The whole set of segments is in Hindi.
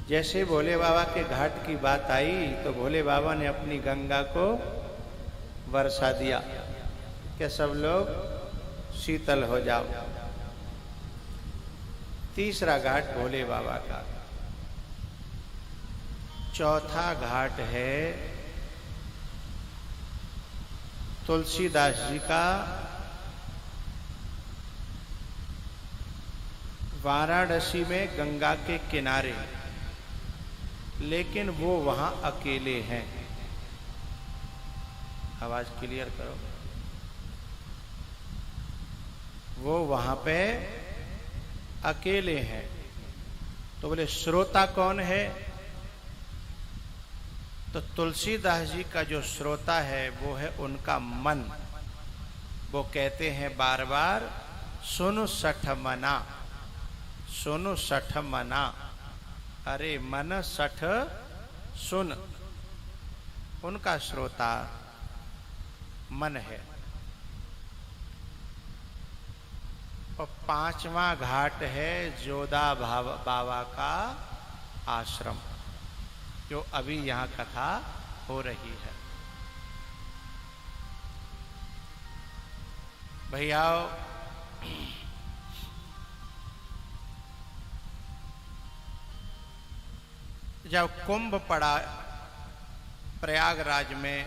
जैसे भोले बाबा के घाट की बात आई तो भोले बाबा ने अपनी गंगा को बरसा दिया कि सब लोग शीतल हो जाओ। तीसरा घाट भोले बाबा का। चौथा घाट है तुलसीदास जी का, वाराणसी में गंगा के किनारे, लेकिन वो वहां अकेले हैं। आवाज क्लियर करो। वो वहां पे अकेले हैं। तो बोले श्रोता कौन है? तो तुलसीदास जी का जो श्रोता है वो है उनका मन। वो कहते हैं बार बार, सुनु सठ मना, सुनु सठ मना, अरे मन सठ सुन। उनका श्रोता मन है। और पांचवा घाट है जोधा बाबा का आश्रम, जो अभी यहां कथा हो रही है। भैया जब कुंभ पड़ा प्रयागराज में,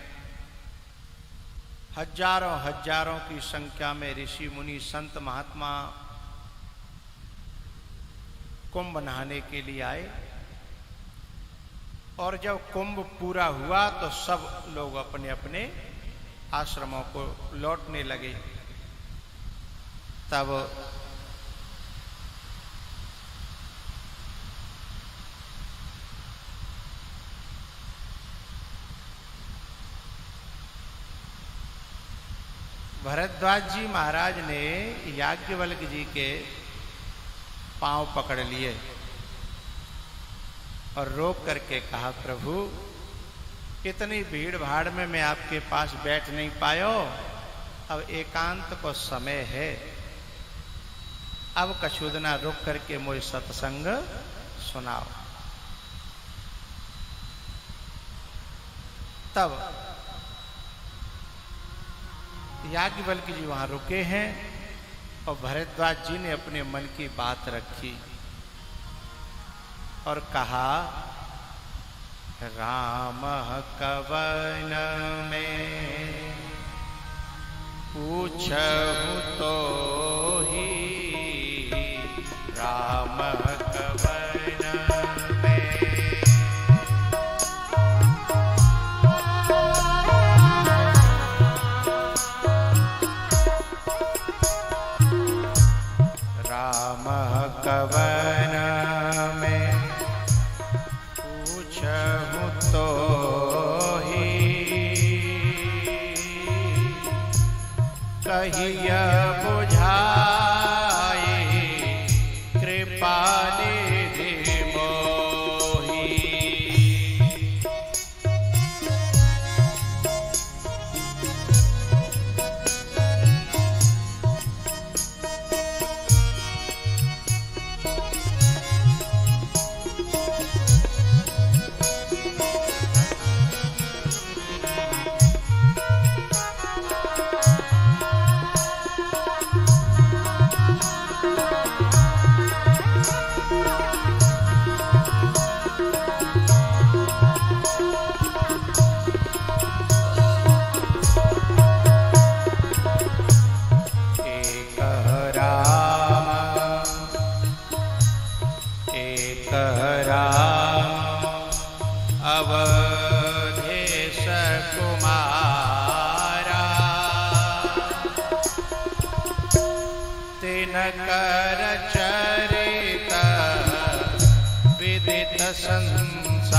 हजारों हजारों की संख्या में ऋषि मुनि संत महात्मा कुंभ नहाने के लिए आए। और जब कुंभ पूरा हुआ तो सब लोग अपने अपने आश्रमों को लौटने लगे। तब भरद्वाज जी महाराज ने याज्ञवल्क्य जी के पांव पकड़ लिए और रोक करके कहा, प्रभु इतनी भीड़ भाड़ में मैं आपके पास बैठ नहीं पायो, अब एकांत को समय है, अब कछुदना रुक करके मुझे सत्संग सुनाओ। तब याज्ञवल्क्य जी वहां रुके हैं और भरद्वाज जी ने अपने मन की बात रखी और कहा, राम कवन में पूछहु तो ही, राम कवन में राम कवन में पूछहु तो ही, कहिया बुझाए कृपा निधि मोहि। अवधेश कुमारा, तिनकर चरित विदित संसारा।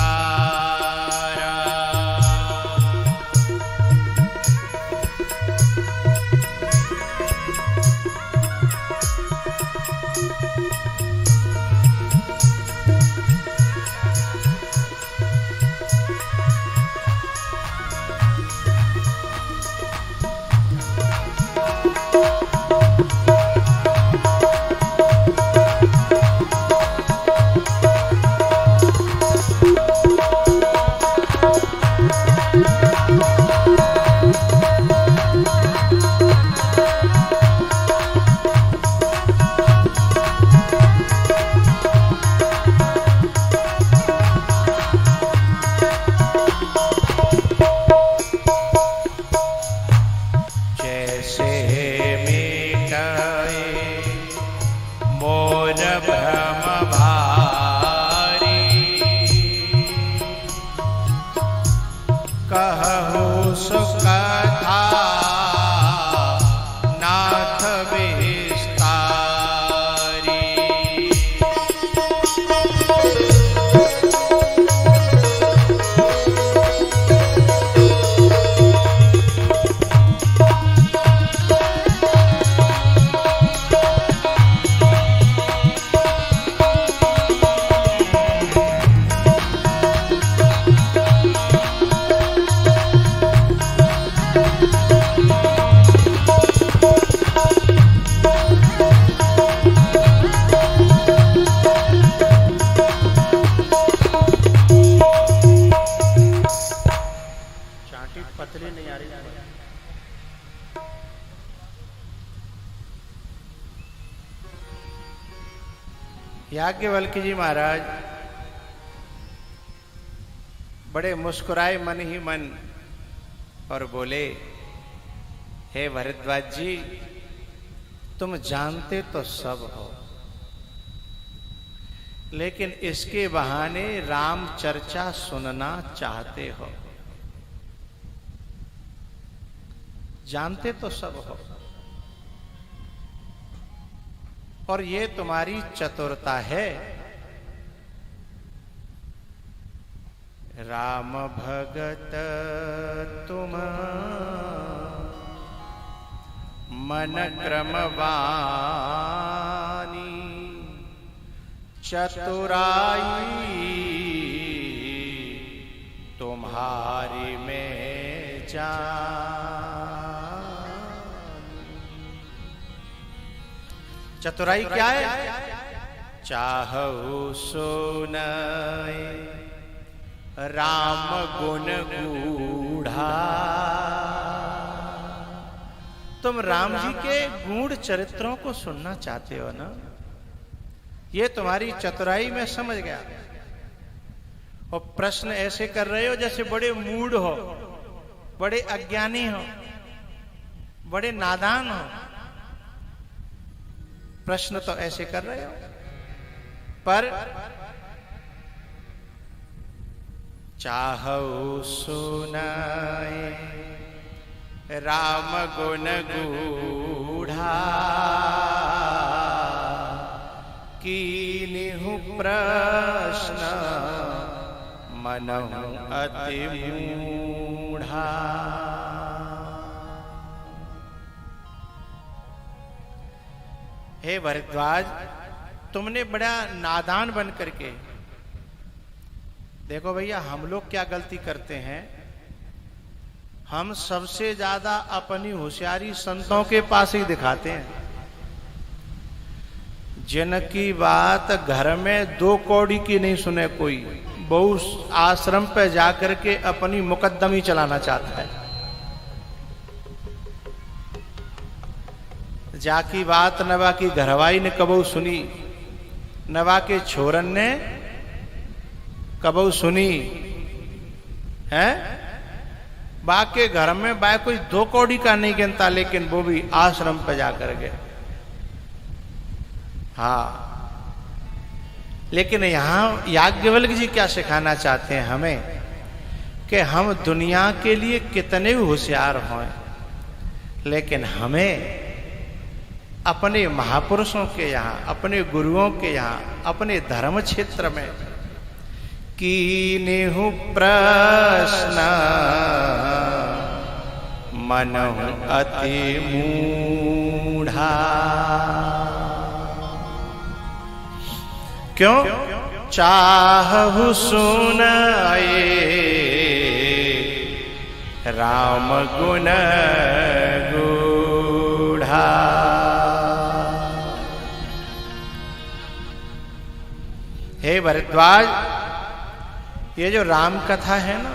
याज्ञवल्क्य जी महाराज बड़े मुस्कुराए मन ही मन और बोले, हे भरद्वाज जी, तुम जानते तो सब हो, लेकिन इसके बहाने राम चर्चा सुनना चाहते हो। जानते तो सब हो, और ये तुम्हारी चतुरता है। राम भगत तुम मन क्रमवानी, चतुराई तुम्हारी में जान। चतुराई क्या है? चाहु सुनाए राम गुण गूढ़ा। तुम राम जी के गूढ़ चरित्रों को सुनना चाहते हो ना, ये तुम्हारी चतुराई में समझ गया। और प्रश्न ऐसे कर रहे हो जैसे बड़े मूढ़ हो, बड़े अज्ञानी हो, बड़े नादान हो। प्रश्न तो ऐसे कर रहे हो, पर चाहु सुनाए राम गुण गूढ़ा, कीन्हु प्रश्न मनहु अति मूढ़ा। हे भरद्वाज, तुमने बड़ा नादान बन करके, देखो भैया हम लोग क्या गलती करते हैं, हम सबसे ज्यादा अपनी होशियारी संतों के पास ही दिखाते हैं। जिनकी बात घर में 2 कौड़ी की नहीं सुने कोई, बहु आश्रम पे जाकर के अपनी मुकद्दमी चलाना चाहता है। जाकी बात नवा की घरवाई ने कबू सुनी, नवा के छोरन ने कबू सुनी है। बाके घर में बा कोई 2 कौड़ी का नहीं गिनता, लेकिन वो भी आश्रम पे जाकर के। हाँ, लेकिन यहां याज्ञवल्क्य जी क्या सिखाना चाहते हैं हमें, कि हम दुनिया के लिए कितने भी होशियार हों, लेकिन हमें अपने महापुरुषों के यहाँ, अपने गुरुओं के यहाँ, अपने धर्म क्षेत्र में कीन्हु प्रश्न मनहु अति मूढ़ा। क्यों? चाहु सुनाए राम गुण गूढ़ा। हे भरद्वाज, ये जो राम कथा है ना,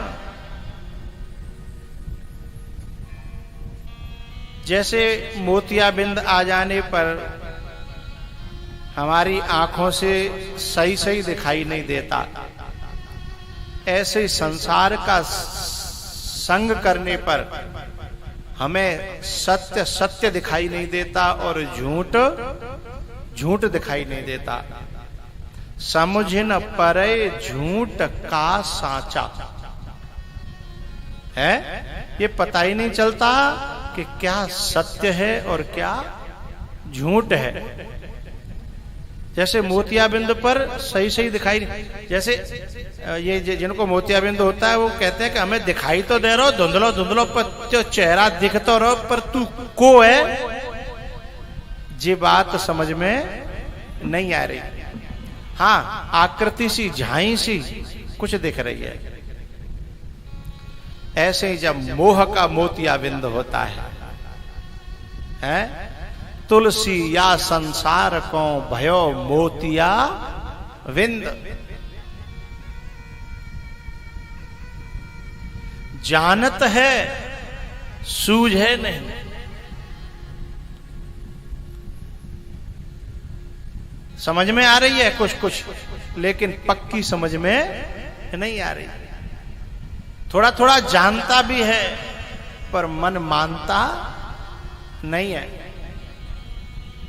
जैसे मोतियाबिंद आ जाने पर हमारी आंखों से सही सही दिखाई नहीं देता, ऐसे ही संसार का संग करने पर हमें सत्य सत्य दिखाई नहीं देता और झूठ झूठ दिखाई नहीं देता। समझिन परे झूठ का साचा है, ये पता ही नहीं चलता कि क्या सत्य है और क्या झूठ है। जैसे मोतियाबिंद पर सही सही दिखाई, जैसे ये जिनको मोतियाबिंद होता है वो कहते हैं कि हमें दिखाई तो दे रहा हो, धुंधलो धुंधलो पर तो चेहरा दिख तो रहो, पर तू को है, ये बात समझ में नहीं आ रही। हाँ, आकृति सी झाई सी कुछ दिख रही है। ऐसे ही जब मोह का मोतियाबिंद होता है, तुलसी या संसार को भयो मोतिया विंद। जानत है सूझे नहीं, समझ में आ रही है कुछ कुछ, लेकिन पक्की समझ में नहीं आ रही। थोड़ा थोड़ा जानता भी है पर मन मानता नहीं है।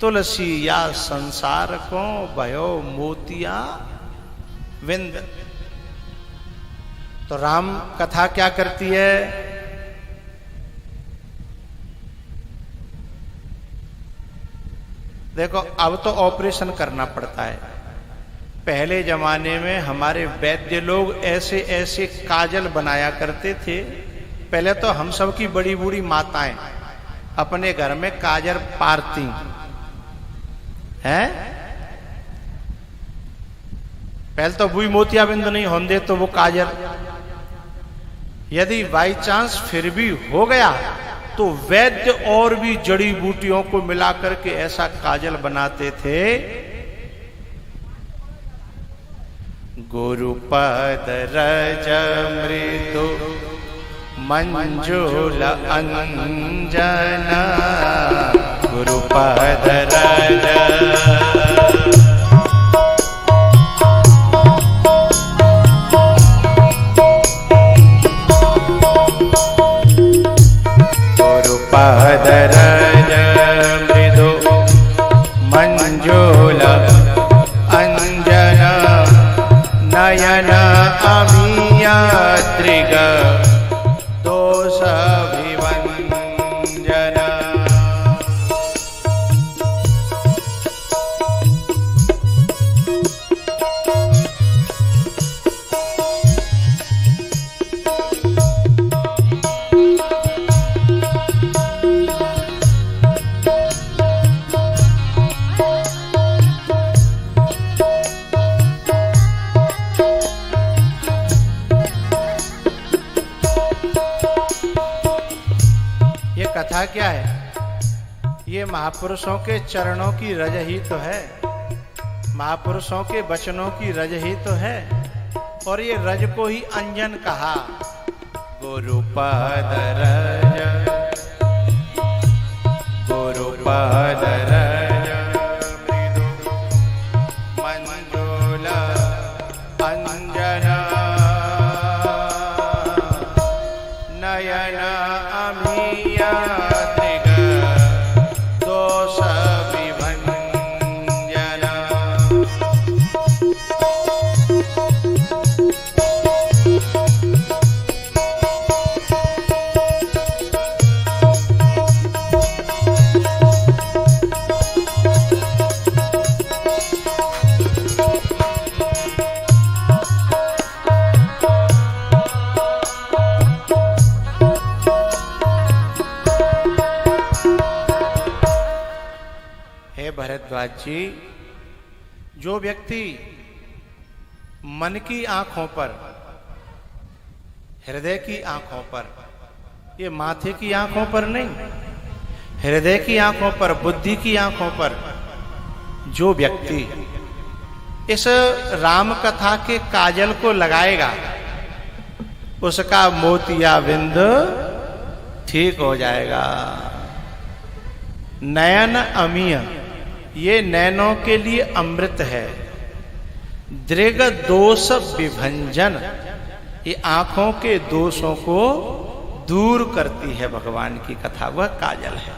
तुलसी या संसार को भयो मोतिया विंद। तो राम कथा क्या करती है? देखो, अब तो ऑपरेशन करना पड़ता है। पहले जमाने में हमारे वैद्य लोग ऐसे ऐसे काजल बनाया करते थे। पहले तो हम सब की बड़ी बूढ़ी माताएं अपने घर में काजल पारती हैं। पहले तो बुई मोतियाबिंद नहीं होंगे तो वो काजल, यदि बाई चांस फिर भी हो गया तो वैद्य और भी जड़ी बूटियों को मिलाकर के ऐसा काजल बनाते थे। गुरुपद रज मृदु मंजुल अंजना, गुरुपद रज गुरुपद रज मृदु मंजुल अंजना, नयन अमीया त्रिग दोष विभंजना। कथा क्या है? ये महापुरुषों के चरणों की रज ही तो है, महापुरुषों के वचनों की रज ही तो है। और ये रज को ही अंजन कहा। गुरुपद रज, गुरुपद रज मृदु मंजुल अंजना, नयन अमीया त्रिग दोष विभंजना। भरद्वाज जी, जो व्यक्ति मन की आंखों पर, हृदय की आंखों पर, ये माथे की आंखों पर नहीं, हृदय की आंखों पर, बुद्धि की आंखों पर, जो व्यक्ति इस राम कथा के काजल को लगाएगा उसका मोतियाबिंद ठीक हो जाएगा। नयन अमीय, ये नैनों के लिए अमृत है। दृग दोष विभंजन, ये आंखों के दोषों को दूर करती है। भगवान की कथा वह काजल है।